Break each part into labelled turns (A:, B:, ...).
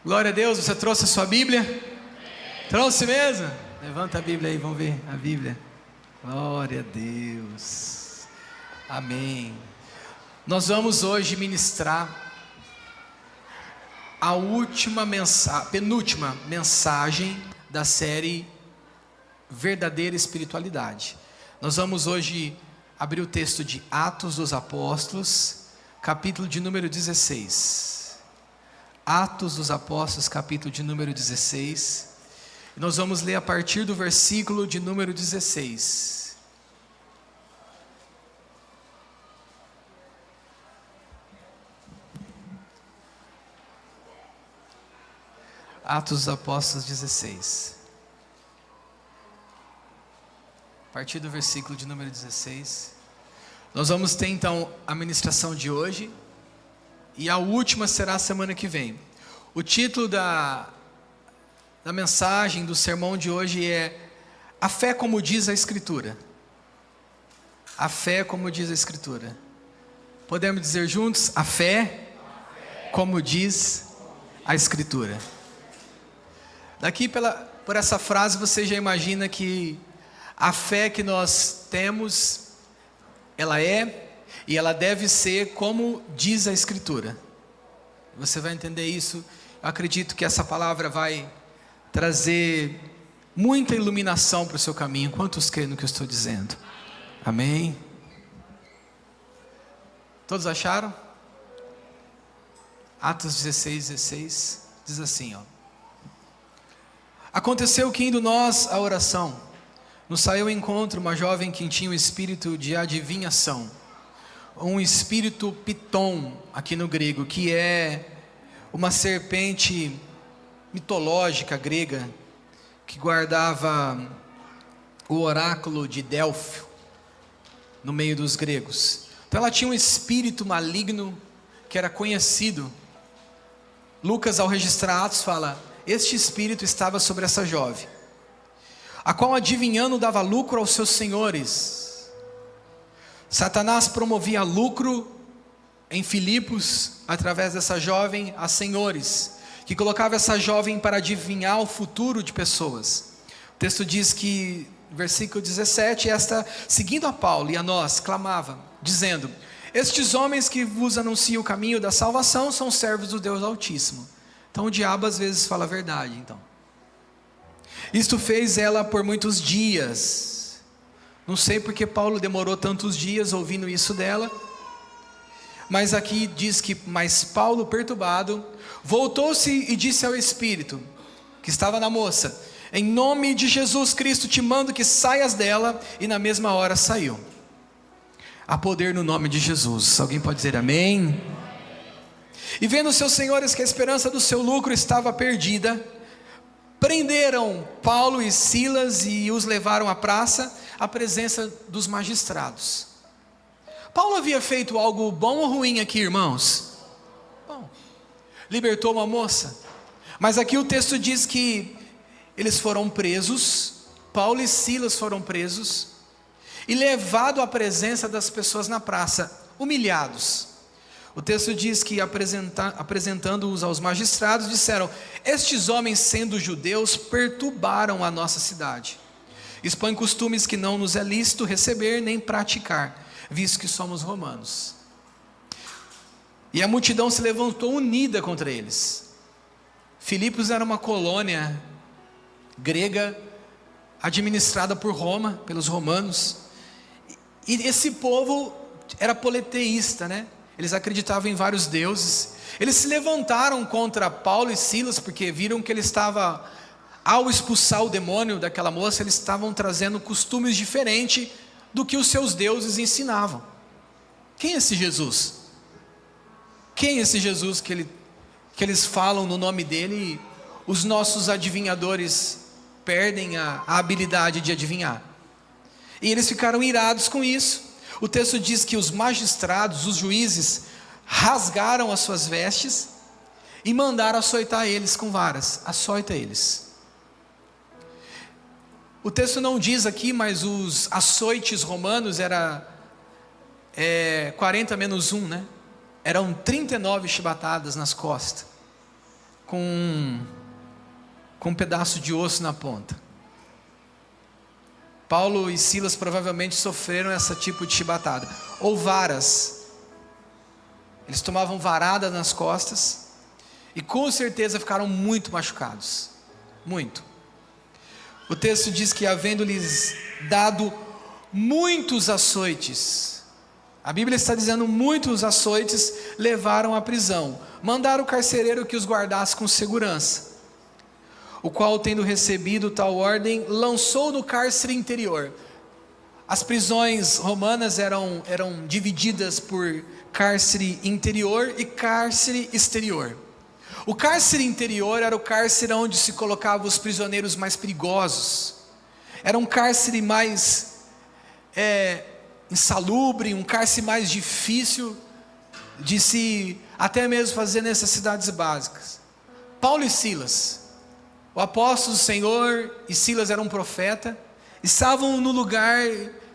A: Glória a Deus, você trouxe a sua Bíblia? Trouxe mesmo? Levanta a Bíblia aí, vamos ver a Bíblia. Glória a Deus. Amém. Nós vamos hoje ministrar a penúltima mensagem da série Verdadeira Espiritualidade. Nós vamos hoje abrir o texto de Atos dos Apóstolos, capítulo de número 16. Atos dos Apóstolos, capítulo de número 16. Nós vamos ler a partir do versículo de número 16. Atos dos Apóstolos 16. A partir do versículo de número 16. Nós vamos ter então a ministração de hoje. E a última será a semana que vem. O título da mensagem, do sermão de hoje é A Fé como diz a Escritura. A fé como diz a Escritura. Podemos dizer juntos? A fé como diz a Escritura. Daqui por essa frase você já imagina que a fé que nós temos, ela é e ela deve ser como diz a Escritura. Você vai entender isso. Eu acredito que essa palavra vai trazer muita iluminação para o seu caminho. Quantos creem no que eu estou dizendo? Amém? Todos acharam? Atos 16 diz assim, ó. Aconteceu que indo nós à oração, nos saiu ao encontro uma jovem que tinha um espírito de adivinhação, um espírito piton, aqui no grego, que é uma serpente mitológica grega, que guardava o oráculo de Delfo, no meio dos gregos. Então ela tinha um espírito maligno, que era conhecido. Lucas, ao registrar Atos, fala, este espírito estava sobre essa jovem, a qual adivinhando dava lucro aos seus senhores. Satanás promovia lucro em Filipos, através dessa jovem, a senhores, que colocava essa jovem para adivinhar o futuro de pessoas. O texto diz que, versículo 17, esta, seguindo a Paulo e a nós, clamava, dizendo, estes homens que vos anunciam o caminho da salvação, são servos do Deus Altíssimo. Então o diabo às vezes fala a verdade, então. Isto fez ela por muitos dias. Não sei porque Paulo demorou tantos dias ouvindo isso dela. Mas aqui diz que, mas Paulo, perturbado, voltou-se e disse ao espírito, que estava na moça, em nome de Jesus Cristo te mando que saias dela, e na mesma hora saiu. Há poder no nome de Jesus. Alguém pode dizer amém? E vendo seus senhores que a esperança do seu lucro estava perdida, prenderam Paulo e Silas e os levaram à praça, à presença dos magistrados. Paulo havia feito algo bom ou ruim aqui, irmãos? Bom, libertou uma moça. Mas aqui o texto diz que eles foram presos, Paulo e Silas foram presos, e levados à presença das pessoas na praça, humilhados. O texto diz que apresentando-os aos magistrados, disseram, estes homens sendo judeus, perturbaram a nossa cidade. Expõem costumes que não nos é lícito receber nem praticar, visto que somos romanos. E a multidão se levantou unida contra eles. Filipos era uma colônia grega, administrada por Roma, pelos romanos. E esse povo era politeísta, né? Eles acreditavam em vários deuses. Eles se levantaram contra Paulo e Silas, porque viram que ele estava, ao expulsar o demônio daquela moça, eles estavam trazendo costumes diferentes do que os seus deuses ensinavam. Quem é esse Jesus? Quem é esse Jesus que eles falam no nome dele e os nossos adivinhadores perdem a habilidade de adivinhar? E eles ficaram irados com isso. O texto diz que os magistrados, os juízes, rasgaram as suas vestes e mandaram açoitar eles com varas. Açoita eles. O texto não diz aqui, mas os açoites romanos era 40 menos 1, né? Eram 39 chibatadas nas costas. com um pedaço de osso na ponta. Paulo e Silas provavelmente sofreram esse tipo de chibatada, ou varas. Eles tomavam varada nas costas, e com certeza ficaram muito machucados, muito. O texto diz que havendo-lhes dado muitos açoites, a Bíblia está dizendo muitos açoites, levaram à prisão, mandaram o carcereiro que os guardasse com segurança, o qual, tendo recebido tal ordem, lançou no cárcere interior. As prisões romanas eram divididas por cárcere interior e cárcere exterior. O cárcere interior era o cárcere onde se colocavam os prisioneiros mais perigosos. Era um cárcere mais insalubre, um cárcere mais difícil de se até mesmo fazer necessidades básicas. Paulo e Silas, o apóstolo do Senhor e Silas era um profeta, estavam no lugar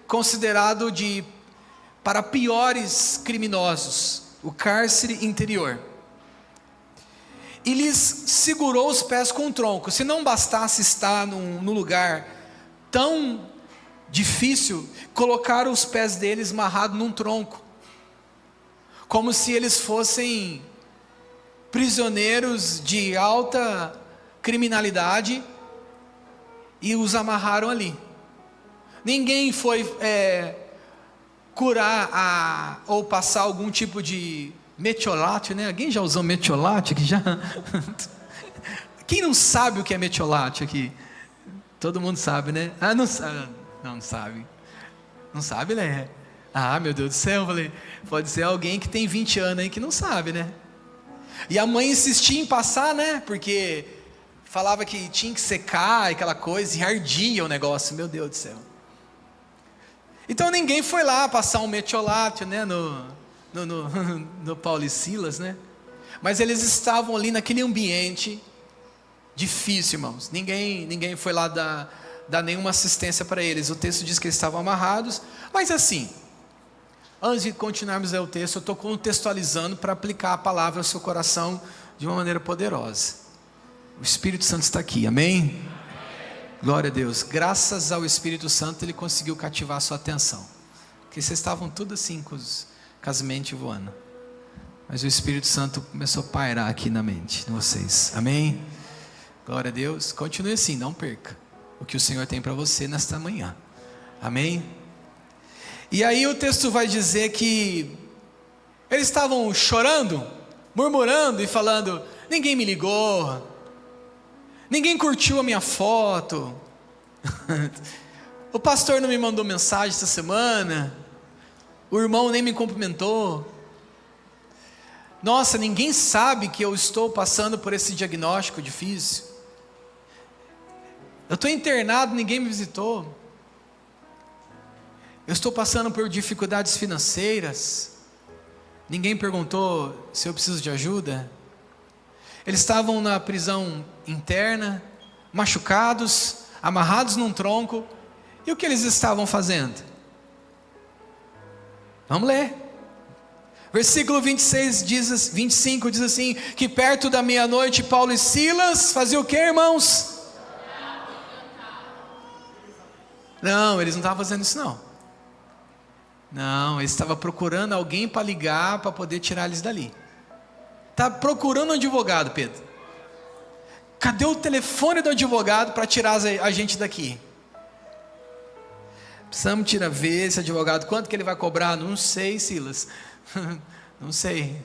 A: considerado para piores criminosos, o cárcere interior. E lhes segurou os pés com um tronco. Se não bastasse estar num lugar tão difícil, colocaram os pés deles amarrados num tronco, como se eles fossem prisioneiros de alta criminalidade, e os amarraram ali. Ninguém foi curar ou passar algum tipo de metiolate, né? Alguém já usou metiolate aqui já? Quem não sabe o que é metiolate aqui? Todo mundo sabe, né? Não sabe. Não sabe. Não sabe, né? Meu Deus do céu, falei, pode ser alguém que tem 20 anos aí que não sabe, né? E a mãe insistia em passar, né? Porque falava que tinha que secar aquela coisa, e ardia o negócio, meu Deus do céu. Então ninguém foi lá passar um metiolate, né, no Paulo e Silas, né? Mas eles estavam ali naquele ambiente difícil, irmãos. Ninguém foi lá dar nenhuma assistência para eles. O texto diz que eles estavam amarrados. Mas assim, antes de continuarmos a ler o texto, eu estou contextualizando para aplicar a palavra ao seu coração de uma maneira poderosa. O Espírito Santo está aqui, amém? Glória a Deus. Graças ao Espírito Santo, Ele conseguiu cativar a sua atenção, porque vocês estavam tudo assim, com as mentes voando, mas o Espírito Santo começou a pairar aqui na mente de vocês, amém? Glória a Deus. Continue assim, não perca o que o Senhor tem para você nesta manhã, amém? E aí o texto vai dizer que eles estavam chorando, murmurando e falando: ninguém me ligou, ninguém curtiu a minha foto, o pastor não me mandou mensagem essa semana, o irmão nem me cumprimentou, nossa, ninguém sabe que eu estou passando por esse diagnóstico difícil, eu estou internado, ninguém me visitou, eu estou passando por dificuldades financeiras, ninguém perguntou se eu preciso de ajuda. Eles estavam na prisão interna, machucados, amarrados num tronco. E o que eles estavam fazendo? Vamos ler. Versículo 25 diz assim: que perto da meia-noite Paulo e Silas faziam o que, irmãos? Não, eles não estavam fazendo isso não, eles estavam procurando alguém para ligar, para poder tirar eles dali. Está procurando um advogado, Pedro. Cadê o telefone do advogado para tirar a gente daqui? Precisamos ver esse advogado, quanto que ele vai cobrar? Não sei, Silas, não sei.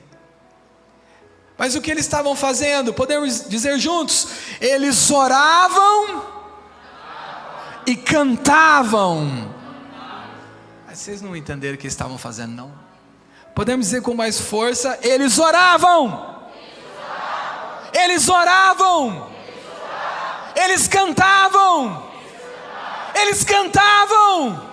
A: Mas o que eles estavam fazendo? Podemos dizer juntos: eles oravam e cantavam. Mas vocês não entenderam o que eles estavam fazendo, não? Podemos dizer com mais força: eles oravam, eles oravam, eles cantavam, eles cantavam.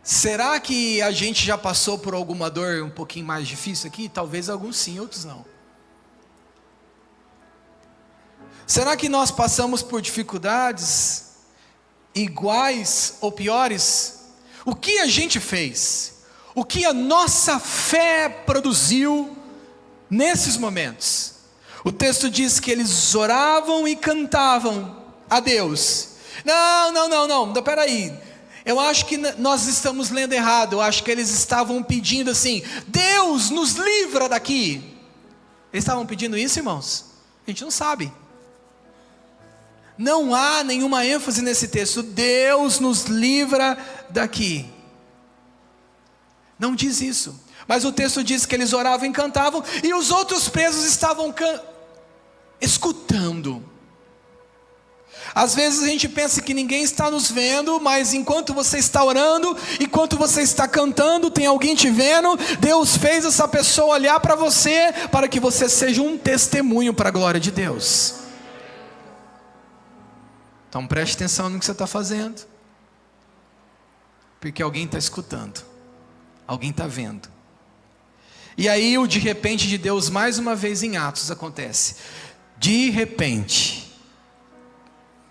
A: Será que a gente já passou por alguma dor um pouquinho mais difícil aqui? Talvez alguns sim, outros não. Será que nós passamos por dificuldades iguais ou piores? O que a gente fez? O que a nossa fé produziu nesses momentos? O texto diz que eles oravam e cantavam a Deus. Não, peraí. Eu acho que nós estamos lendo errado. Eu acho que eles estavam pedindo assim: Deus nos livra daqui. Eles estavam pedindo isso, irmãos? A gente não sabe. Não há nenhuma ênfase nesse texto. Deus nos livra daqui. Não diz isso. Mas o texto diz que eles oravam e cantavam, e os outros presos estavam escutando. Às vezes a gente pensa que ninguém está nos vendo, mas enquanto você está orando, enquanto você está cantando, tem alguém te vendo. Deus fez essa pessoa olhar para você, para que você seja um testemunho para a glória de Deus. Então preste atenção no que você está fazendo, porque alguém está escutando, alguém está vendo. E aí o de repente de Deus, mais uma vez em Atos, acontece. De repente,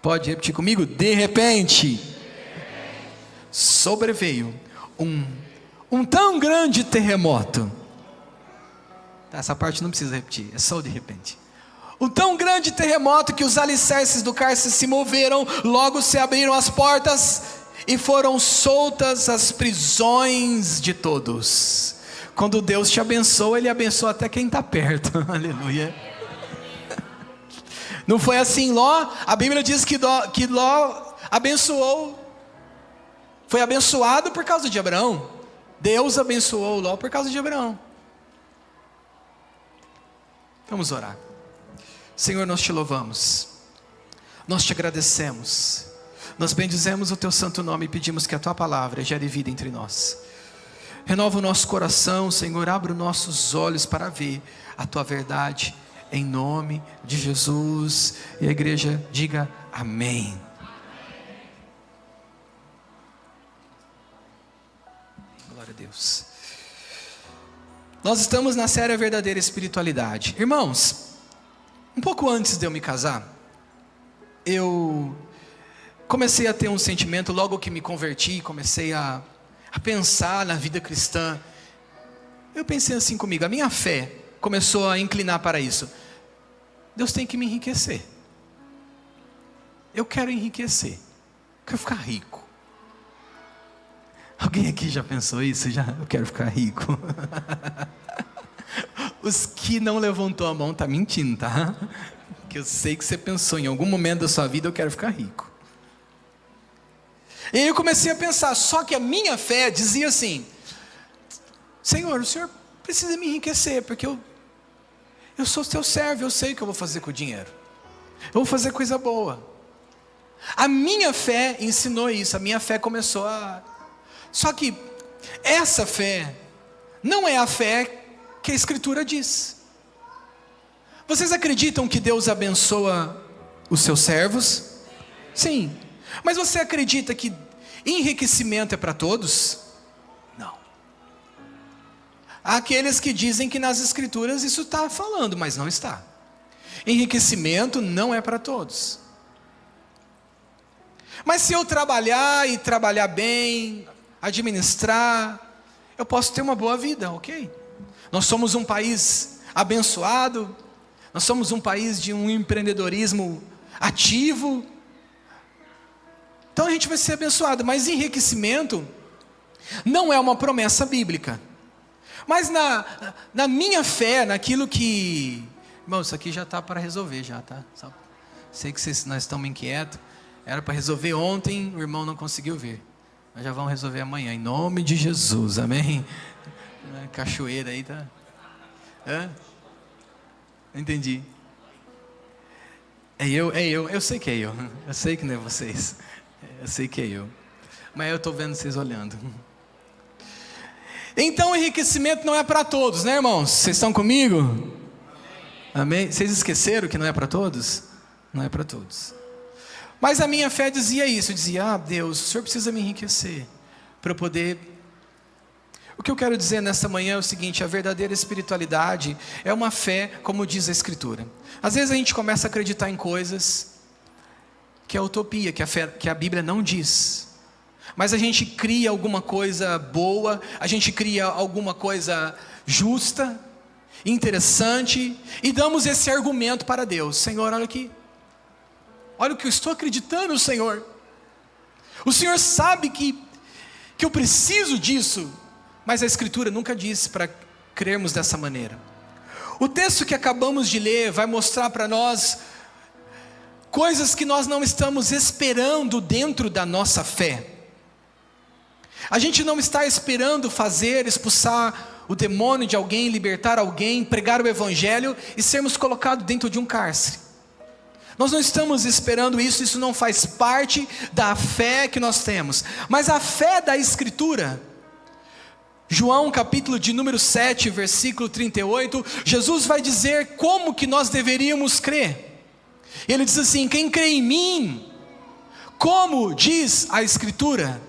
A: pode repetir comigo? De repente, sobreveio um tão grande terremoto. Essa parte não precisa repetir, é só o de repente. Um tão grande terremoto que os alicerces do cárcere se moveram, logo se abriram as portas e foram soltas as prisões de todos. Quando Deus te abençoa, Ele abençoa até quem está perto. Aleluia. Não foi assim Ló? A Bíblia diz que Ló abençoou, foi abençoado por causa de Abraão. Deus abençoou Ló por causa de Abraão. Vamos orar. Senhor, nós te louvamos, nós te agradecemos, nós bendizemos o teu santo nome e pedimos que a tua palavra gere vida entre nós. Renova o nosso coração, Senhor, abre os nossos olhos para ver a tua verdade, em nome de Jesus. E a igreja diga amém. Glória a Deus. Nós estamos na série A Verdadeira Espiritualidade. Irmãos, um pouco antes de eu me casar, eu comecei a ter um sentimento, logo que me converti, comecei a pensar na vida cristã. Eu pensei assim comigo, a minha fé começou a inclinar para isso. Deus tem que me enriquecer. Eu quero enriquecer, eu quero ficar rico. Alguém aqui já pensou isso? Eu quero ficar rico. Os que não levantou a mão tá mentindo, tá? Porque eu sei que você pensou em algum momento da sua vida: eu quero ficar rico. E aí eu comecei a pensar, só que a minha fé dizia assim: Senhor, o Senhor precisa me enriquecer, porque eu sou teu servo, eu sei o que eu vou fazer com o dinheiro. Eu vou fazer coisa boa. A minha fé ensinou isso, a minha fé começou a... Só que essa fé não é a fé que a Escritura diz. Vocês acreditam que Deus abençoa os seus servos? Sim. Mas você acredita que enriquecimento é para todos? Não. Há aqueles que dizem que nas Escrituras isso está falando, mas não está. Enriquecimento não é para todos. Mas se eu trabalhar e trabalhar bem, administrar, eu posso ter uma boa vida, ok? Nós somos um país abençoado, nós somos um país de um empreendedorismo ativo. Então a gente vai ser abençoado, mas enriquecimento não é uma promessa bíblica. Mas na minha fé, naquilo que... Irmão, isso aqui já está para resolver já, tá? Sei que nós estamos inquietos. Era para resolver ontem, o irmão não conseguiu ver. Nós já vamos resolver amanhã, em nome de Jesus, amém? Cachoeira aí, tá? Entendi. Eu sei que é eu sei que não é vocês. Eu sei que é eu. Mas eu estou vendo vocês olhando. Então o enriquecimento não é para todos, né, irmãos? Vocês estão comigo? Amém? Vocês esqueceram que não é para todos? Não é para todos. Mas a minha fé dizia isso, dizia: Deus, o Senhor precisa me enriquecer, para eu poder O que eu quero dizer nesta manhã é o seguinte: a verdadeira espiritualidade é uma fé, como diz a Escritura. Às vezes a gente começa a acreditar em coisas que é utopia, que a Bíblia não diz. Mas a gente cria alguma coisa boa, a gente cria alguma coisa justa, interessante, e damos esse argumento para Deus. Senhor, olha aqui. Olha o que eu estou acreditando, Senhor. O Senhor sabe que eu preciso disso. Mas a Escritura nunca disse para crermos dessa maneira. O texto que acabamos de ler vai mostrar para nós coisas que nós não estamos esperando dentro da nossa fé. A gente não está esperando expulsar o demônio de alguém, libertar alguém, pregar o Evangelho e sermos colocados dentro de um cárcere. Nós não estamos esperando isso não faz parte da fé que nós temos. Mas a fé da Escritura, João capítulo de número 7, versículo 38, Jesus vai dizer como que nós deveríamos crer. Ele diz assim: quem crê em mim, como diz a Escritura,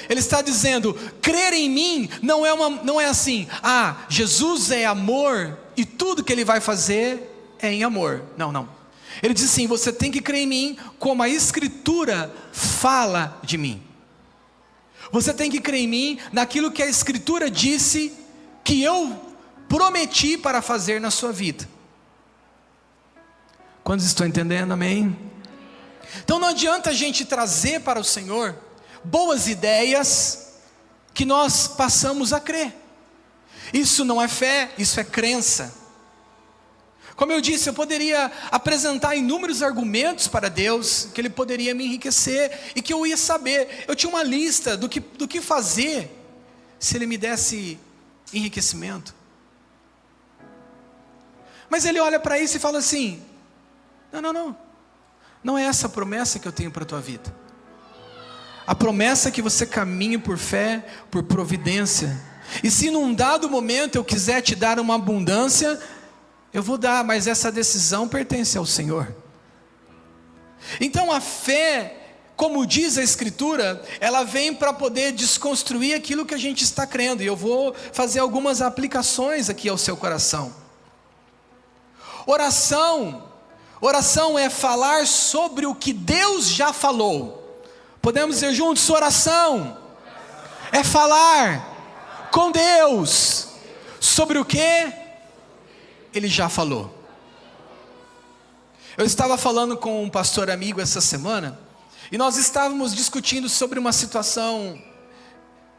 A: ele está dizendo, crer em mim não é assim, Jesus é amor e tudo que ele vai fazer é em amor. Não. Ele diz assim: você tem que crer em mim como a Escritura fala de mim. Você tem que crer em mim naquilo que a Escritura disse que eu prometi para fazer na sua vida. Quantos estão entendendo? Amém? Então não adianta a gente trazer para o Senhor boas ideias que nós passamos a crer. Isso não é fé, isso é crença. Como eu disse, eu poderia apresentar inúmeros argumentos para Deus, que Ele poderia me enriquecer, e que eu ia saber, eu tinha uma lista do que fazer, se Ele me desse enriquecimento. Mas Ele olha para isso e fala assim: não é essa a promessa que eu tenho para a tua vida. A promessa é que você caminhe por fé, por providência, e se num dado momento eu quiser te dar uma abundância, eu vou dar, mas essa decisão pertence ao Senhor. Então a fé, como diz a Escritura, ela vem para poder desconstruir aquilo que a gente está crendo, e eu vou fazer algumas aplicações aqui ao seu coração. Oração é falar sobre o que Deus já falou. Podemos dizer juntos: oração é falar com Deus sobre o que Ele já falou. Eu estava falando com um pastor amigo essa semana, e nós estávamos discutindo sobre uma situação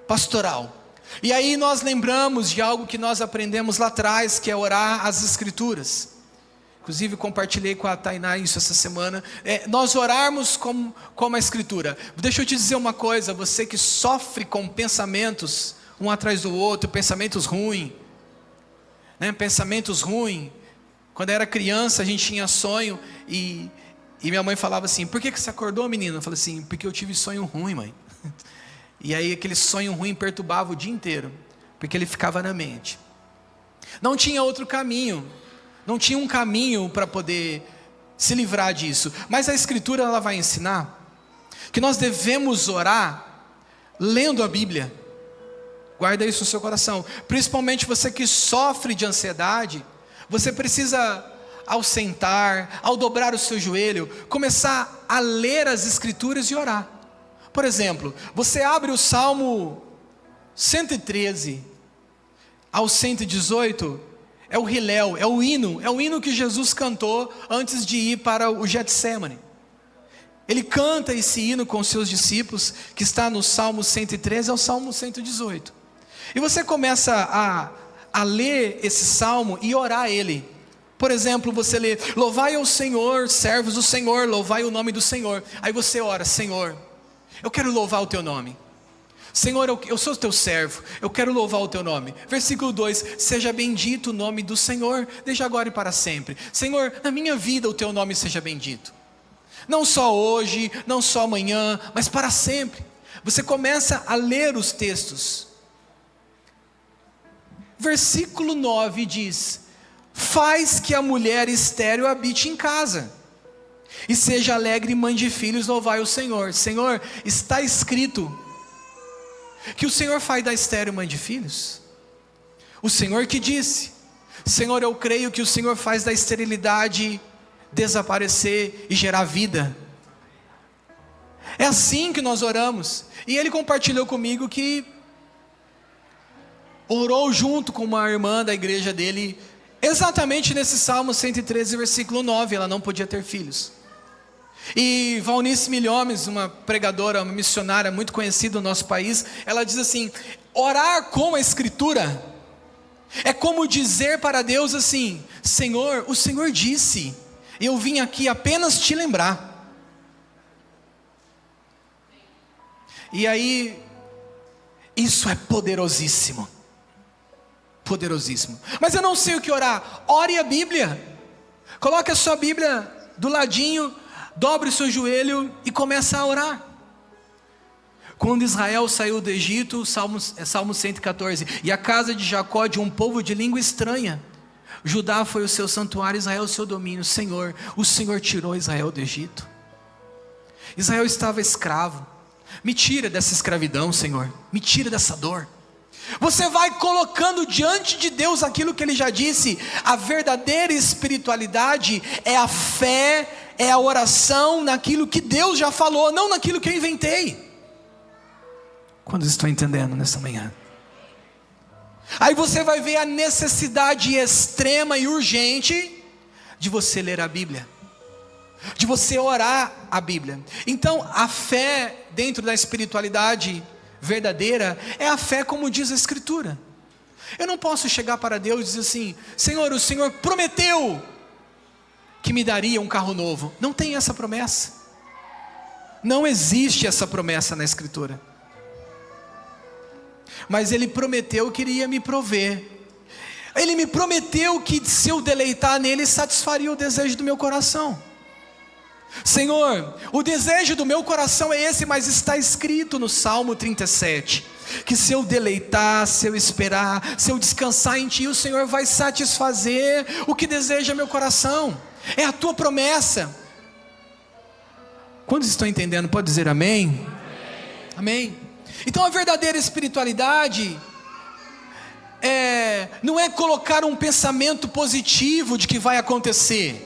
A: pastoral. E aí nós lembramos de algo que nós aprendemos lá atrás, que é orar as Escrituras. Inclusive compartilhei com a Tainá isso essa semana. Nós orarmos como a Escritura. Deixa eu te dizer uma coisa: você que sofre com pensamentos um atrás do outro, pensamentos ruins, pensamentos ruins. Quando eu era criança a gente tinha sonho, e minha mãe falava assim: por que você acordou, menina? Eu falei assim: porque eu tive sonho ruim, mãe. E aí aquele sonho ruim perturbava o dia inteiro, porque ele ficava na mente. Não tinha outro caminho, não tinha um caminho para poder se livrar disso. Mas a Escritura, ela vai ensinar que nós devemos orar lendo a Bíblia. Guarda isso no seu coração. Principalmente você que sofre de ansiedade, você precisa, ao sentar, ao dobrar o seu joelho, começar a ler as Escrituras e orar. Por exemplo, você abre o Salmo 113 ao 118, é o Hillel, é o hino que Jesus cantou antes de ir para o Getsemane. Ele canta esse hino com os seus discípulos, que está no Salmo 113 ao Salmo 118. E você começa a ler esse salmo e orar ele. Por exemplo, você lê: louvai ao Senhor, servos do Senhor, louvai o nome do Senhor. Aí você ora: Senhor, eu quero louvar o teu nome. Senhor, eu sou teu servo, eu quero louvar o teu nome. Versículo 2: seja bendito o nome do Senhor, desde agora e para sempre. Senhor, na minha vida o teu nome seja bendito. Não só hoje, não só amanhã, mas para sempre. Você começa a ler os textos. Versículo 9 diz: faz que a mulher estéril habite em casa, e seja alegre mãe de filhos, louvai o Senhor. Senhor, está escrito que o Senhor faz da estéril mãe de filhos. O Senhor que disse: Senhor, eu creio que o Senhor faz da esterilidade desaparecer e gerar vida. É assim que nós oramos. E ele compartilhou comigo que orou junto com uma irmã da igreja dele, exatamente nesse Salmo 113, versículo 9, ela não podia ter filhos. E Valnice Milhomes, uma pregadora, uma missionária muito conhecida no nosso país, ela diz assim: orar com a Escritura é como dizer para Deus assim: Senhor, o Senhor disse, eu vim aqui apenas te lembrar. E aí, isso é poderosíssimo. Poderosíssimo. Mas eu não sei o que orar. Ore a Bíblia. Coloque a sua Bíblia do ladinho, dobre o seu joelho e comece a orar. Quando Israel saiu do Egito, Salmo 114, e a casa de Jacó de um povo de língua estranha, Judá foi o seu santuário, Israel o seu domínio. Senhor, o Senhor tirou Israel do Egito. Israel estava escravo. Me tira dessa escravidão, Senhor, me tira dessa dor. Você vai colocando diante de Deus aquilo que Ele já disse. A verdadeira espiritualidade é a fé, é a oração naquilo que Deus já falou, não naquilo que eu inventei. Quando estou entendendo nessa manhã? Aí você vai ver a necessidade extrema e urgente de você ler a Bíblia, de você orar a Bíblia. Então a fé dentro da espiritualidade verdadeira é a fé como diz a Escritura. Eu não posso chegar para Deus e dizer assim: Senhor, o Senhor prometeu que me daria um carro novo. Não tem essa promessa. Não existe essa promessa na Escritura. Mas Ele prometeu que iria me prover. Ele me prometeu que se eu deleitar nele, satisfaria o desejo do meu coração. Senhor, o desejo do meu coração é esse, mas está escrito no Salmo 37, que se eu deleitar, se eu esperar, se eu descansar em Ti, o Senhor vai satisfazer o que deseja meu coração. É a Tua promessa. Quantos estão entendendo? Pode dizer amém? Amém. Então a verdadeira espiritualidade não é colocar um pensamento positivo de que vai acontecer.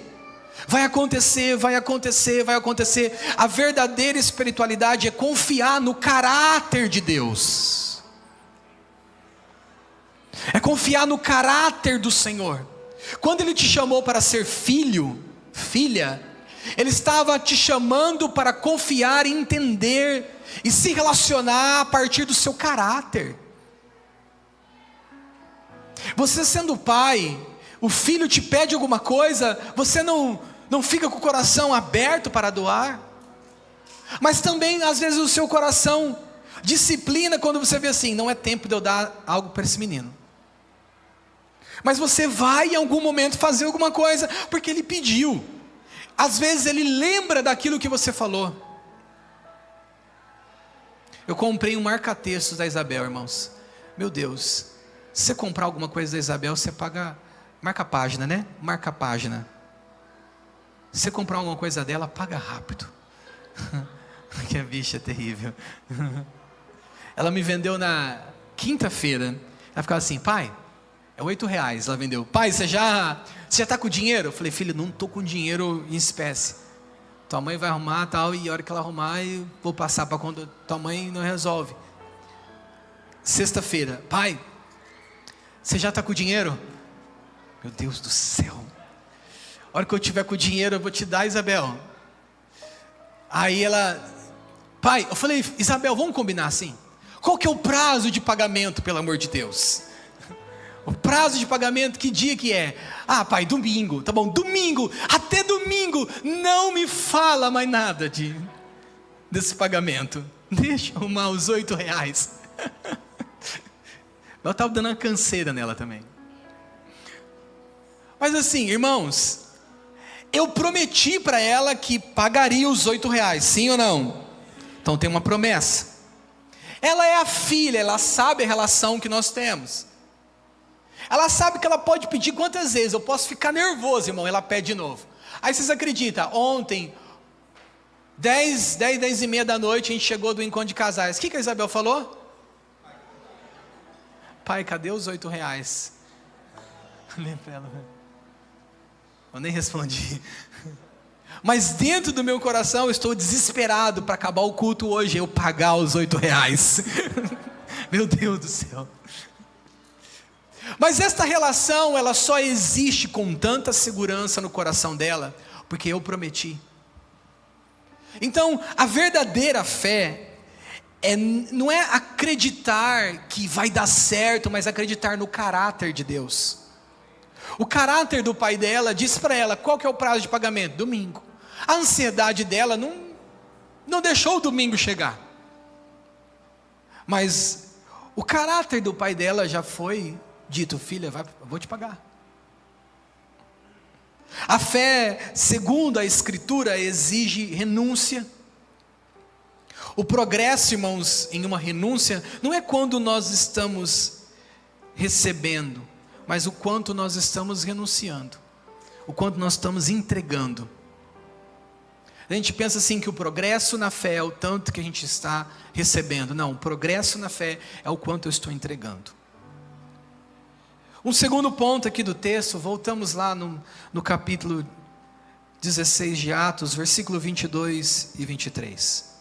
A: Vai acontecer, vai acontecer, vai acontecer. A verdadeira espiritualidade é confiar no caráter de Deus. É confiar no caráter do Senhor. Quando Ele te chamou para ser filho, filha, Ele estava te chamando para confiar e entender e se relacionar a partir do seu caráter. Você sendo pai, o filho te pede alguma coisa, você não fica com o coração aberto para doar? Mas também às vezes o seu coração disciplina quando você vê assim: não é tempo de eu dar algo para esse menino. Mas você vai em algum momento fazer alguma coisa, porque ele pediu. Às vezes ele lembra daquilo que você falou. Eu comprei um marca-textos da Isabel, irmãos. Meu Deus, se você comprar alguma coisa da Isabel, você paga, marca a página, né? Marca a página. Se você comprar alguma coisa dela, paga rápido. Que a bicha é terrível. Ela me vendeu na quinta-feira. Ela ficava assim: pai, é R$8. Ela vendeu. Pai, você já está com dinheiro? Eu falei: filho, não estou com dinheiro em espécie. Tua mãe vai arrumar tal, e a hora que ela arrumar, eu vou passar para quando tua mãe não resolve. Sexta-feira: pai, você já está com dinheiro? Meu Deus do céu. A hora que eu tiver com dinheiro, eu vou te dar, Isabel. Aí ela: pai, eu falei: Isabel, vamos combinar assim? Qual que é o prazo de pagamento, pelo amor de Deus? O prazo de pagamento, que dia que é? Ah, pai, domingo. Tá bom, domingo. Até domingo não me fala mais nada desse pagamento. Deixa eu arrumar os R$8. Eu estava dando uma canseira nela também. Mas assim, irmãos, eu prometi para ela que pagaria os R$8, sim ou não? Então tem uma promessa. Ela é a filha, ela sabe a relação que nós temos. Ela sabe que ela pode pedir quantas vezes. Eu posso ficar nervoso, irmão, ela pede de novo. Aí vocês acreditam, ontem 10 e meia da noite, a gente chegou do encontro de casais. O que a Isabel falou? pai, cadê os R$8? Olhei para ela, eu nem respondi. Mas dentro do meu coração eu estou desesperado para acabar o culto hoje, eu pagar os R$8. Meu Deus do céu. Mas esta relação, ela só existe com tanta segurança no coração dela, porque eu prometi. Então, a verdadeira fé não é acreditar que vai dar certo, mas acreditar no caráter de Deus. O caráter do pai dela disse para ela, qual que é o prazo de pagamento? Domingo. A ansiedade dela não deixou o domingo chegar. Mas o caráter do pai dela já foi dito, filha, eu vou te pagar. A fé, segundo a Escritura, exige renúncia. O progresso, irmãos, em uma renúncia, não é quando nós estamos recebendo, mas o quanto nós estamos renunciando, o quanto nós estamos entregando. A gente pensa assim que o progresso na fé é o tanto que a gente está recebendo. Não, o progresso na fé é o quanto eu estou entregando. Um segundo ponto aqui do texto, voltamos lá no capítulo 16 de Atos, versículo 22 e 23.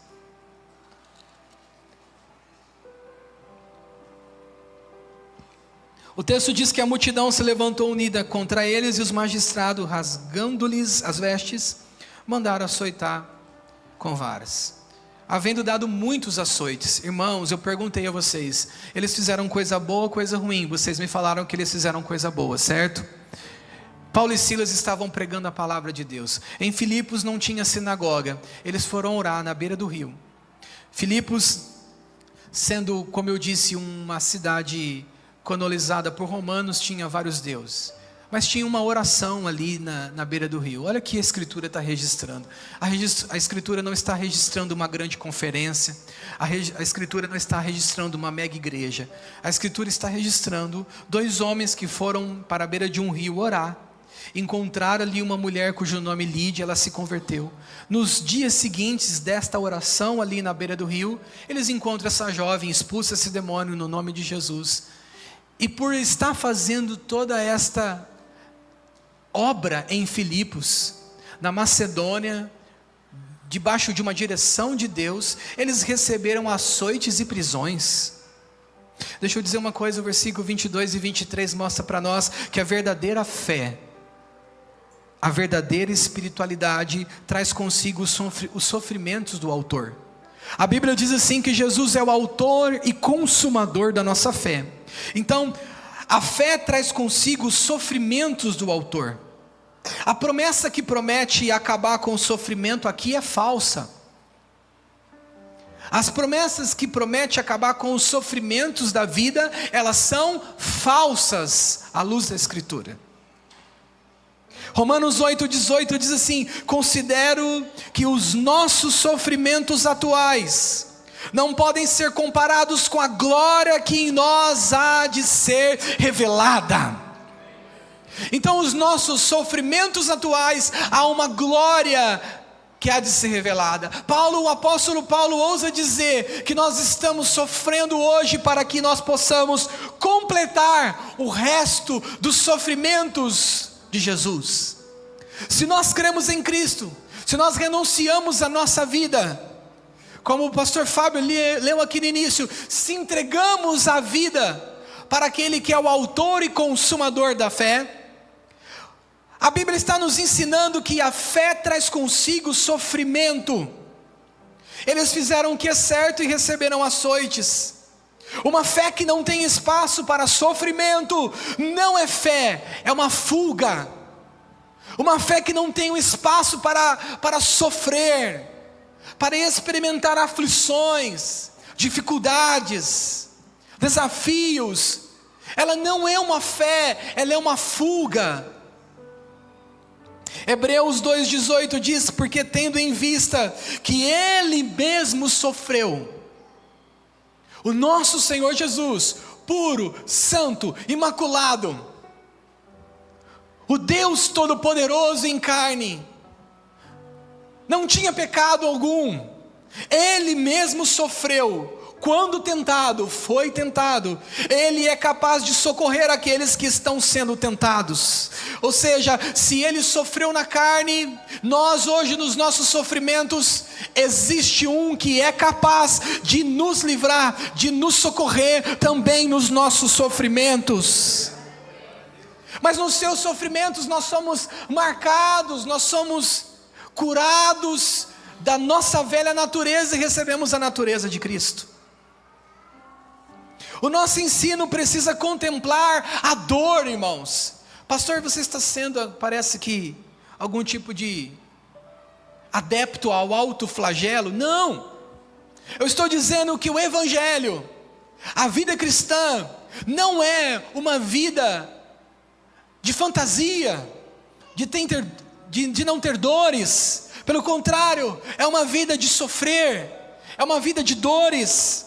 A: O texto diz que a multidão se levantou unida contra eles e os magistrados, rasgando-lhes as vestes, mandaram açoitar com varas. Havendo dado muitos açoites, irmãos, eu perguntei a vocês, eles fizeram coisa boa ou coisa ruim? Vocês me falaram que eles fizeram coisa boa, certo? Paulo e Silas estavam pregando a palavra de Deus. Em Filipos não tinha sinagoga, eles foram orar na beira do rio. Filipos, sendo, como eu disse, uma cidade colonizada por romanos, tinha vários deuses. Mas tinha uma oração ali na beira do rio. Olha o que a Escritura está registrando. A Escritura não está registrando uma grande conferência. A Escritura não está registrando uma mega igreja. A Escritura está registrando 2 homens que foram para a beira de um rio orar. Encontraram ali uma mulher cujo nome Lídia, ela se converteu. Nos dias seguintes desta oração ali na beira do rio, eles encontram essa jovem, expulsa esse demônio no nome de Jesus. E por estar fazendo toda esta obra em Filipos, na Macedônia, debaixo de uma direção de Deus, eles receberam açoites e prisões. Deixa eu dizer uma coisa, o versículo 22 e 23 mostra para nós que a verdadeira fé, a verdadeira espiritualidade traz consigo os sofrimentos do autor. A Bíblia diz assim que Jesus é o autor e consumador da nossa fé. Então, a fé traz consigo os sofrimentos do autor. A promessa que promete acabar com o sofrimento aqui é falsa. As promessas que prometem acabar com os sofrimentos da vida, elas são falsas à luz da Escritura. Romanos 8,18 diz assim: considero que os nossos sofrimentos atuais não podem ser comparados com a glória que em nós há de ser revelada. Então os nossos sofrimentos atuais, há uma glória que há de ser revelada. O apóstolo Paulo ousa dizer que nós estamos sofrendo hoje para que nós possamos completar o resto dos sofrimentos de Jesus. Se nós cremos em Cristo, se nós renunciamos a nossa vida, como o pastor Fábio leu aqui no início, se entregamos a vida para aquele que é o autor e consumador da fé, a Bíblia está nos ensinando que a fé traz consigo sofrimento. Eles fizeram o que é certo e receberam açoites. Uma fé que não tem espaço para sofrimento não é fé, é uma fuga. Uma fé que não tem um espaço para sofrer, para experimentar aflições, dificuldades, desafios. Ela não é uma fé, ela é uma fuga. Hebreus 2,18 diz: porque tendo em vista que Ele mesmo sofreu, o nosso Senhor Jesus, puro, santo, imaculado, o Deus Todo-Poderoso em carne, não tinha pecado algum, Ele mesmo sofreu quando tentado, foi tentado, Ele é capaz de socorrer aqueles que estão sendo tentados. Ou seja, se Ele sofreu na carne, nós hoje nos nossos sofrimentos, existe um que é capaz de nos livrar, de nos socorrer também nos nossos sofrimentos. Mas nos seus sofrimentos nós somos marcados, nós somos curados da nossa velha natureza e recebemos a natureza de Cristo. O nosso ensino precisa contemplar a dor, irmãos. Pastor, você está sendo, parece que, algum tipo de adepto ao autoflagelo? Não, eu estou dizendo que o Evangelho, a vida cristã, não é uma vida de fantasia, de não ter dores. Pelo contrário, é uma vida de sofrer, é uma vida de dores,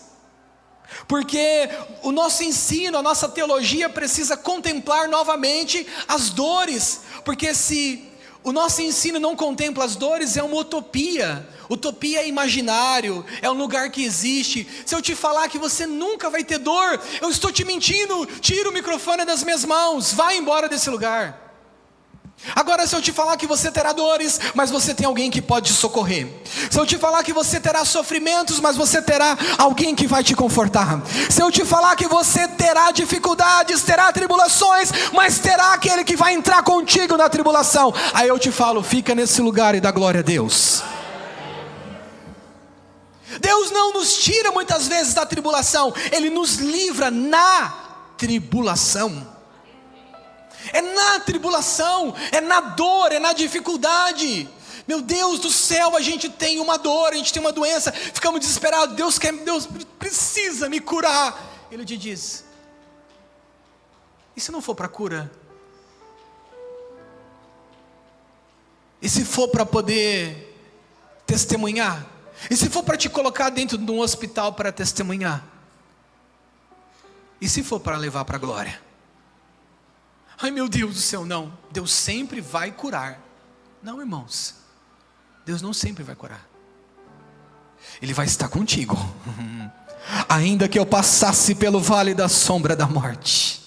A: porque o nosso ensino, a nossa teologia precisa contemplar novamente as dores, porque se o nosso ensino não contempla as dores, é uma utopia. Utopia é imaginário, é um lugar que existe. Se eu te falar que você nunca vai ter dor, eu estou te mentindo. Tira o microfone das minhas mãos, vai embora desse lugar. Agora, se eu te falar que você terá dores, mas você tem alguém que pode te socorrer. Se eu te falar que você terá sofrimentos, mas você terá alguém que vai te confortar. Se eu te falar que você terá dificuldades, terá tribulações, mas terá aquele que vai entrar contigo na tribulação, aí eu te falo, fica nesse lugar e dá glória a Deus. Deus não nos tira muitas vezes da tribulação, Ele nos livra na tribulação. É na tribulação, é na dor, é na dificuldade. Meu Deus do céu, a gente tem uma dor, a gente tem uma doença, ficamos desesperados. Deus precisa me curar. Ele te diz: e se não for para cura? E se for para poder testemunhar? E se for para te colocar dentro de um hospital para testemunhar? E se for para levar para a glória? Ai, meu Deus do céu, não. Deus sempre vai curar. Não, irmãos, Deus não sempre vai curar. Ele vai estar contigo. Ainda que eu passasse pelo vale da sombra da morte,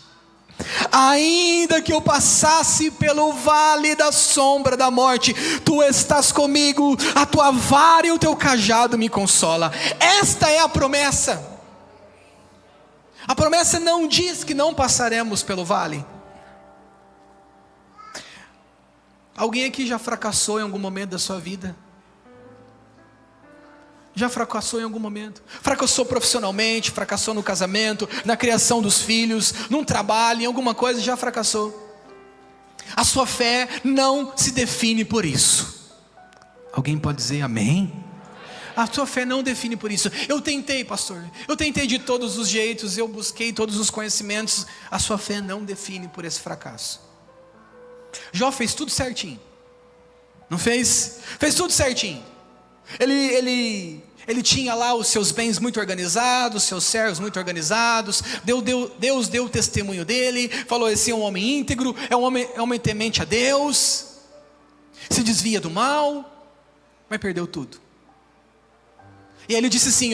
A: ainda que eu passasse pelo vale da sombra da morte, Tu estás comigo, a Tua vara e o Teu cajado me consola. Esta é a promessa. A promessa não diz que não passaremos pelo vale. Alguém aqui já fracassou em algum momento da sua vida? Já fracassou em algum momento? Fracassou profissionalmente, fracassou no casamento, na criação dos filhos, num trabalho, em alguma coisa, já fracassou. A sua fé não se define por isso. Alguém pode dizer amém? A sua fé não define por isso. Eu tentei, pastor, eu tentei de todos os jeitos, eu busquei todos os conhecimentos. A sua fé não define por esse fracasso. Jó fez tudo certinho, não fez? Fez tudo certinho. Ele tinha lá os seus bens muito organizados, seus servos muito organizados. Deus deu o testemunho dele, falou: esse é um homem íntegro, é um homem temente a Deus, se desvia do mal, mas perdeu tudo. E aí ele disse assim: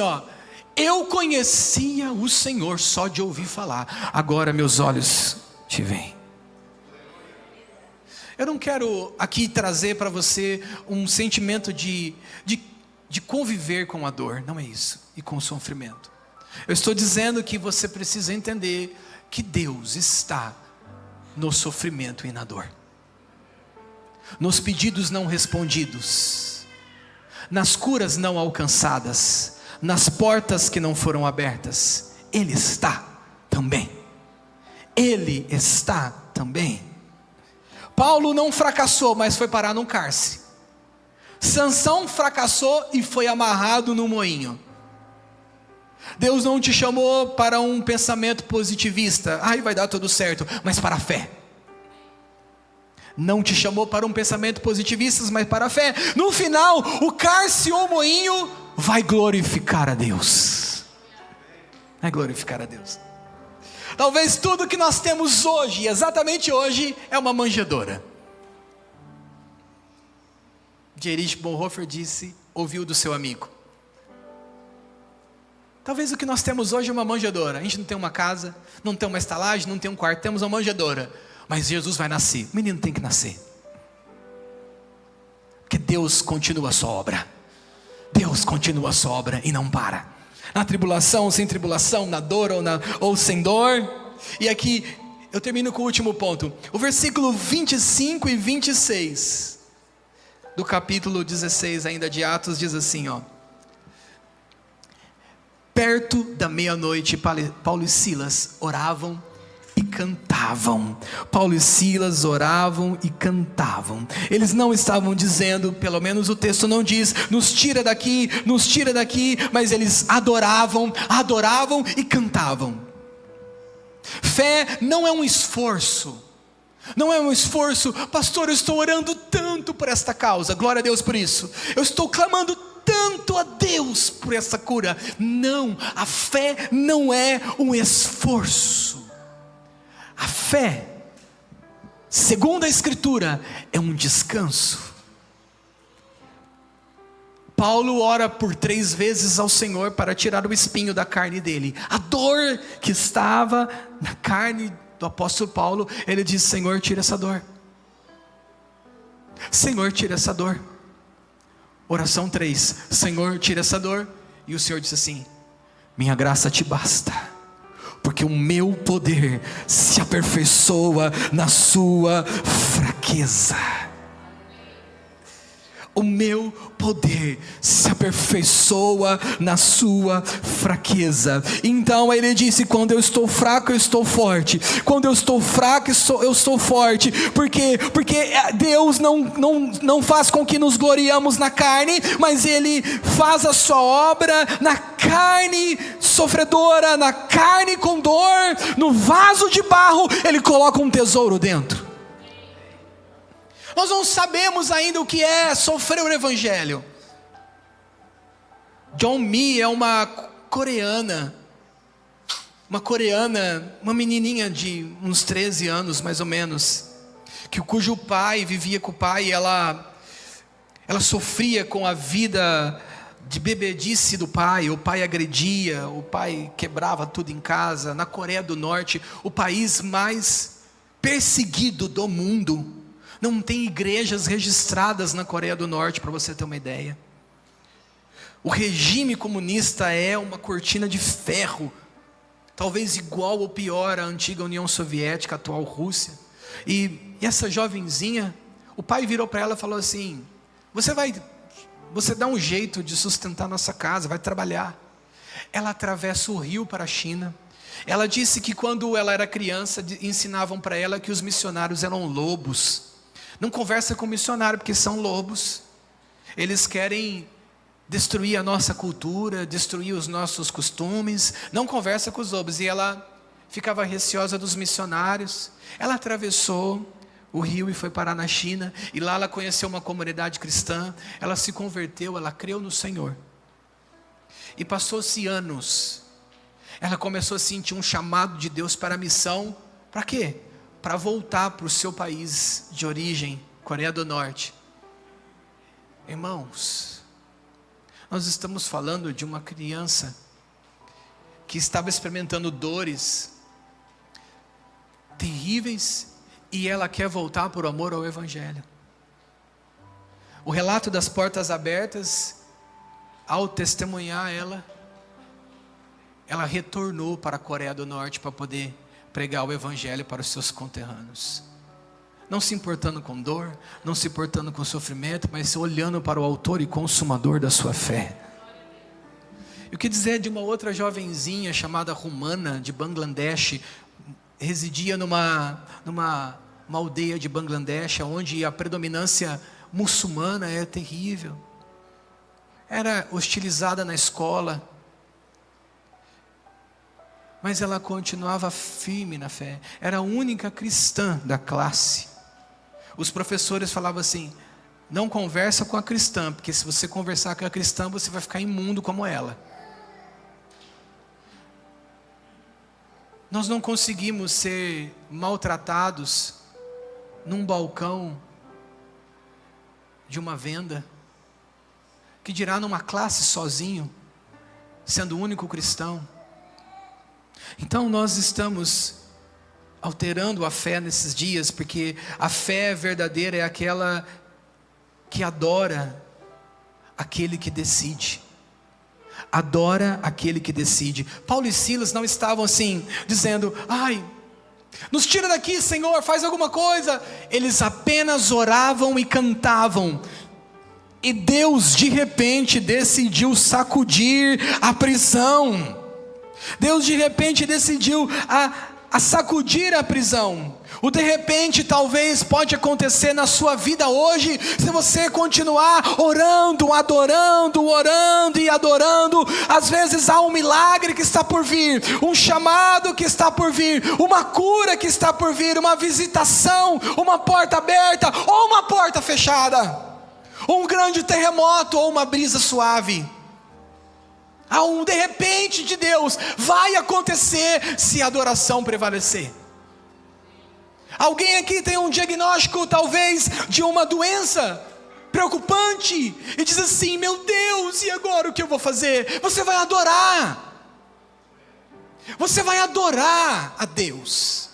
A: eu conhecia o Senhor só de ouvir falar, agora meus olhos te veem. Eu não quero aqui trazer para você um sentimento de conviver com a dor, não é isso, e com o sofrimento. Eu estou dizendo que você precisa entender que Deus está no sofrimento e na dor, nos pedidos não respondidos, nas curas não alcançadas, nas portas que não foram abertas. Ele está também. Ele está também. Paulo não fracassou, mas foi parar num cárcere. Sansão fracassou e foi amarrado no moinho. Deus não te chamou para um pensamento positivista, ai, vai dar tudo certo, mas para a fé. Não te chamou para um pensamento positivista, mas para a fé. No final, o cárcere ou o moinho vai glorificar a Deus. Vai glorificar a Deus. Talvez tudo que nós temos hoje, exatamente hoje, é uma manjedoura. Dietrich Bonhoeffer disse, ouviu do seu amigo: Talvez o que nós temos hoje é uma manjedoura. A gente não tem uma casa, não tem uma estalagem, não tem um quarto, temos uma manjedoura. Mas Jesus vai nascer, o menino tem que nascer. Porque Deus continua a sua obra. Deus continua a sua obra e não para. Na tribulação, sem tribulação, na dor ou sem dor. E aqui eu termino com o último ponto. O versículo 25 e 26 do capítulo 16 ainda de Atos diz assim, ó. Perto da meia-noite, Paulo e Silas oravam e cantavam. Paulo e Silas oravam e cantavam. Eles não estavam dizendo, pelo menos o texto não diz, nos tira daqui, mas eles adoravam e cantavam. Fé não é um esforço. Não é um esforço, pastor, eu estou orando tanto por esta causa, glória a Deus por isso. Eu estou clamando tanto a Deus por essa cura. Não, a fé não é um esforço. A fé, segundo a Escritura, é um descanso. Paulo ora por 3 vezes ao Senhor para tirar o espinho da carne dele. A dor que estava na carne do apóstolo Paulo, ele diz, Senhor, tira essa dor. Senhor, tira essa dor. Oração 3, Senhor, tira essa dor. E o Senhor disse assim, minha graça te basta, porque o meu poder se aperfeiçoa na sua fraqueza. O meu poder se aperfeiçoa na sua fraqueza. Então ele disse, quando eu estou fraco, eu estou forte. Quando eu estou fraco, eu estou forte. Porque Deus não faz com que nos gloriamos na carne, mas Ele faz a sua obra na carne sofredora, na carne com dor. No vaso de barro, Ele coloca um tesouro dentro. Nós não sabemos ainda o que é sofrer o Evangelho. John Mi é uma coreana, uma menininha de uns 13 anos mais ou menos, cujo pai vivia com o pai, e ela sofria com a vida de bebedice do pai. O pai agredia, o pai quebrava tudo em casa. Na Coreia do Norte, o país mais perseguido do mundo, não tem igrejas registradas na Coreia do Norte, para você ter uma ideia. O regime comunista é uma cortina de ferro, talvez igual ou pior à antiga União Soviética, a atual Rússia. E essa jovenzinha, o pai virou para ela e falou assim, você dá um jeito de sustentar nossa casa, vai trabalhar. Ela atravessa o rio para a China. Ela disse que quando ela era criança, ensinavam para ela que os missionários eram lobos. Não conversa com missionário, porque são lobos. Eles querem destruir a nossa cultura, destruir os nossos costumes. Não conversa com os lobos. E ela ficava receosa dos missionários. Ela atravessou o rio e foi parar na China. E lá ela conheceu uma comunidade cristã. Ela se converteu, ela creu no Senhor. E passou-se anos. Ela começou a sentir um chamado de Deus para a missão. Para quê? Para voltar para o seu país de origem, Coreia do Norte. Irmãos, nós estamos falando de uma criança que estava experimentando dores terríveis, e ela quer voltar por amor ao Evangelho. O relato das portas abertas, ao testemunhar ela retornou para a Coreia do Norte para poder pregar o Evangelho para os seus conterrâneos. Não se importando com dor, não se importando com sofrimento, mas olhando para o autor e consumador da sua fé. E o que dizer de uma outra jovenzinha chamada Rumana, de Bangladesh, residia numa aldeia de Bangladesh, onde a predominância muçulmana é terrível. Era hostilizada na escola, mas ela continuava firme na fé. Era a única cristã da classe. Os professores falavam assim, não conversa com a cristã, porque se você conversar com a cristã, você vai ficar imundo como ela. Nós não conseguimos ser maltratados num balcão de uma venda, que dirá numa classe sozinho. sendo o único cristão. Então nós estamos alterando a fé nesses dias, porque a fé verdadeira é aquela que adora aquele que decide. Adora aquele que decide. Paulo e Silas não estavam assim, dizendo: ai, nos tira daqui, Senhor, faz alguma coisa. Eles apenas oravam e cantavam. E Deus de repente decidiu sacudir a prisão. Deus de repente decidiu a sacudir a prisão. O de repente talvez pode acontecer na sua vida hoje, se você continuar orando, adorando, orando e adorando. Às vezes há um milagre que está por vir, um chamado que está por vir, uma cura que está por vir, uma visitação, uma porta aberta ou uma porta fechada, um grande terremoto ou uma brisa suave. Há um de repente de Deus, vai acontecer se a adoração prevalecer. Alguém aqui tem um diagnóstico talvez de uma doença preocupante e diz assim: meu Deus, e agora o que eu vou fazer? Você vai adorar. Você vai adorar a Deus.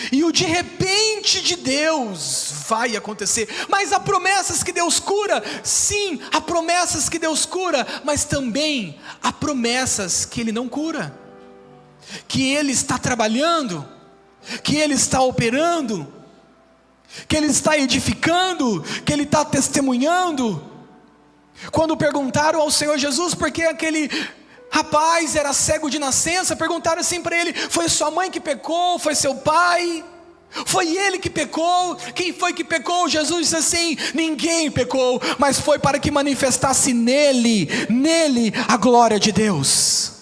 A: E o de repente de Deus vai acontecer. Mas há promessas que Deus cura. Sim, há promessas que Deus cura. Mas também há promessas que Ele não cura, que Ele está trabalhando, que Ele está operando, que Ele está edificando, que Ele está testemunhando. Quando perguntaram ao Senhor Jesus por que aquele rapaz era cego de nascença, perguntaram assim para ele: foi sua mãe que pecou? Foi seu pai? Foi ele que pecou? Quem foi que pecou? Jesus disse assim: ninguém pecou, mas foi para que manifestasse nele a glória de Deus.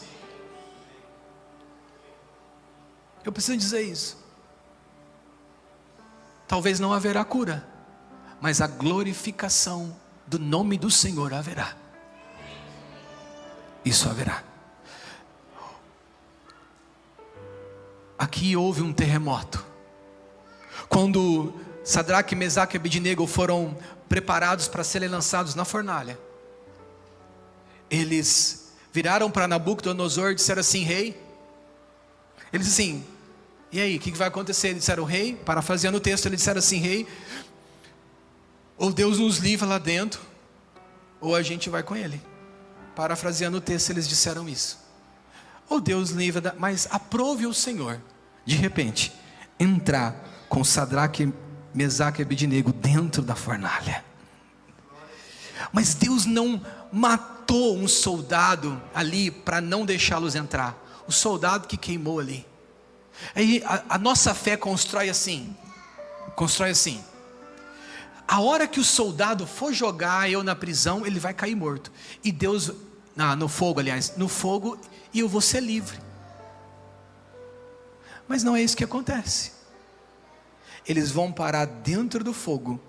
A: Eu preciso dizer isso. Talvez não haverá cura, mas a glorificação do nome do Senhor haverá. Isso haverá. Aqui houve um terremoto. Quando Sadraque, Mesaque e Abednego foram preparados para serem lançados na fornalha, eles viraram para Nabucodonosor e disseram assim: rei. Eles disseram assim: e aí, o que vai acontecer? Eles disseram: rei, parafraseando o texto, eles disseram assim: rei, ou Deus nos livra lá dentro, ou a gente vai com ele. Parafraseando o texto, eles disseram isso: ou Deus livra, mas aprove o Senhor, de repente, entrar com Sadraque, Mesaque e Abednego dentro da fornalha. Mas Deus não matou um soldado ali para não deixá-los entrar. O soldado que queimou ali. Aí a nossa fé constrói assim. A hora que o soldado for jogar eu na prisão, ele vai cair morto. E Deus, no fogo, e eu vou ser livre. Mas não é isso que acontece. Eles vão parar dentro do fogo.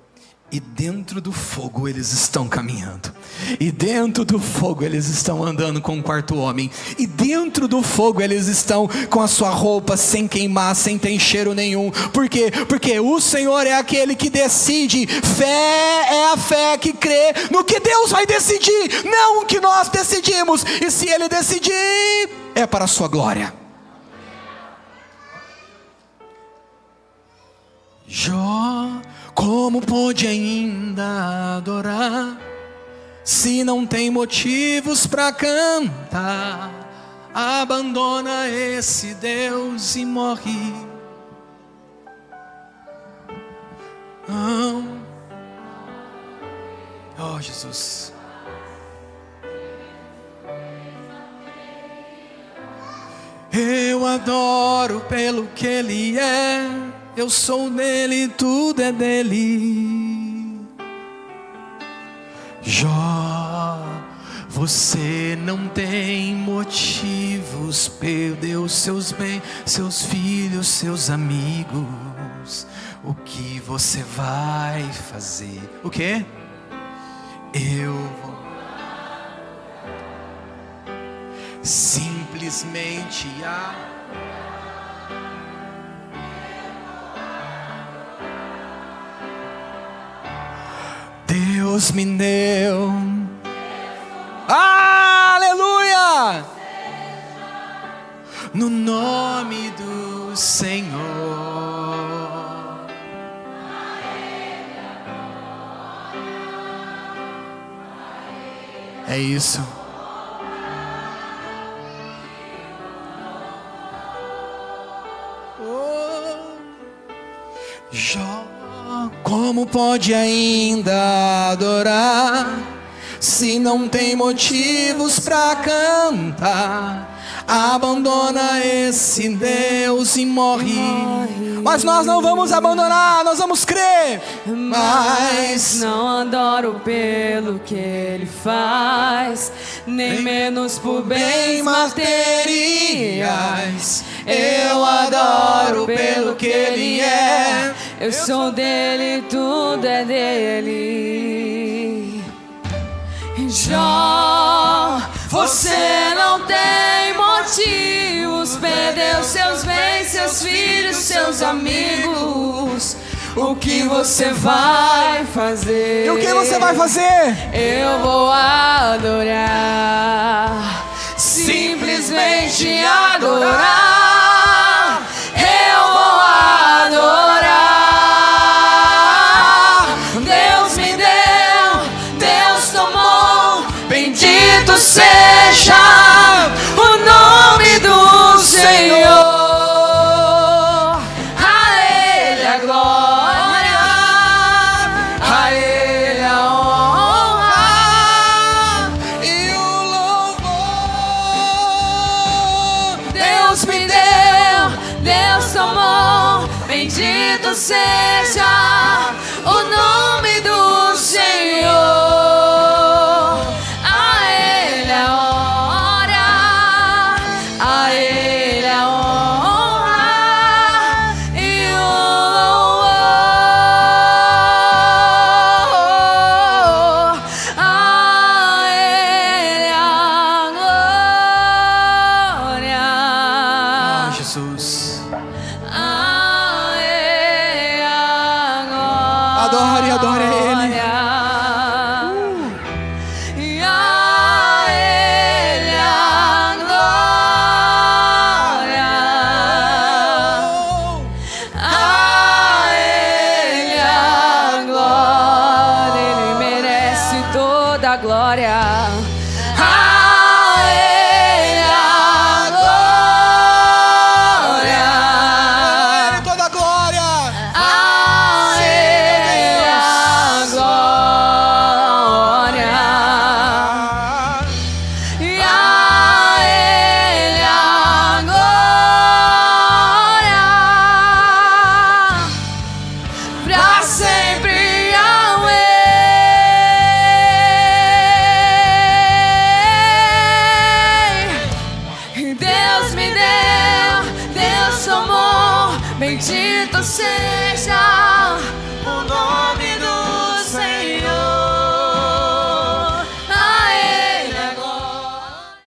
A: E dentro do fogo eles estão caminhando. E dentro do fogo eles estão andando com o quarto homem. E dentro do fogo eles estão com a sua roupa sem queimar, sem ter cheiro nenhum. Por quê? Porque o Senhor é aquele que decide. Fé é a fé que crê no que Deus vai decidir, não o que nós decidimos. E se Ele decidir, é para a sua glória. Jó, como pôde ainda adorar, se não tem motivos para cantar? Abandona esse Deus e morre. Oh Jesus, eu adoro pelo que Ele é. Eu sou dele, tudo é dele. Jó, você não tem motivos, perdeu seus bens, seus filhos, seus amigos. O que você vai fazer? O quê? Eu vou simplesmente Deus me deu. Aleluia! no nome do Senhor. É isso. Jó, como pode ainda adorar se não tem motivos pra cantar? Abandona esse Deus e morre. Mas nós não vamos abandonar, nós vamos crer. Mas
B: não adoro pelo que Ele faz, nem menos por bens materiais.
A: Eu adoro pelo que Ele é.
B: Eu sou dele, tudo é dele. Jó, você não tem motivos, perdeu seus bens, seus filhos, seus amigos. O que você vai fazer?
A: E o que você vai fazer?
B: Eu vou adorar, simplesmente adorar. Eu vou adorar. Deus me deu, Deus tomou. Bendito seja o nome do Senhor. A Ele a glória, a Ele a honra
A: E o louvor.
B: Deus me deu, Deus tomou. Bendito seja o nome do Senhor. A Ele a glória, a Ele a honra e o louvor. A Ele a glória.
A: Ah, Jesus.
B: A Ele a glória.
A: Adore, adore Ele.
B: E a Ele a glória. A Ele a glória. Ele merece toda a glória. A Ele a glória.
A: Ele toda a glória.
B: A Ele a glória. E a Ele a glória. Pra sempre, Yahweh. Deus me deu, Deus tomou. Bendito seja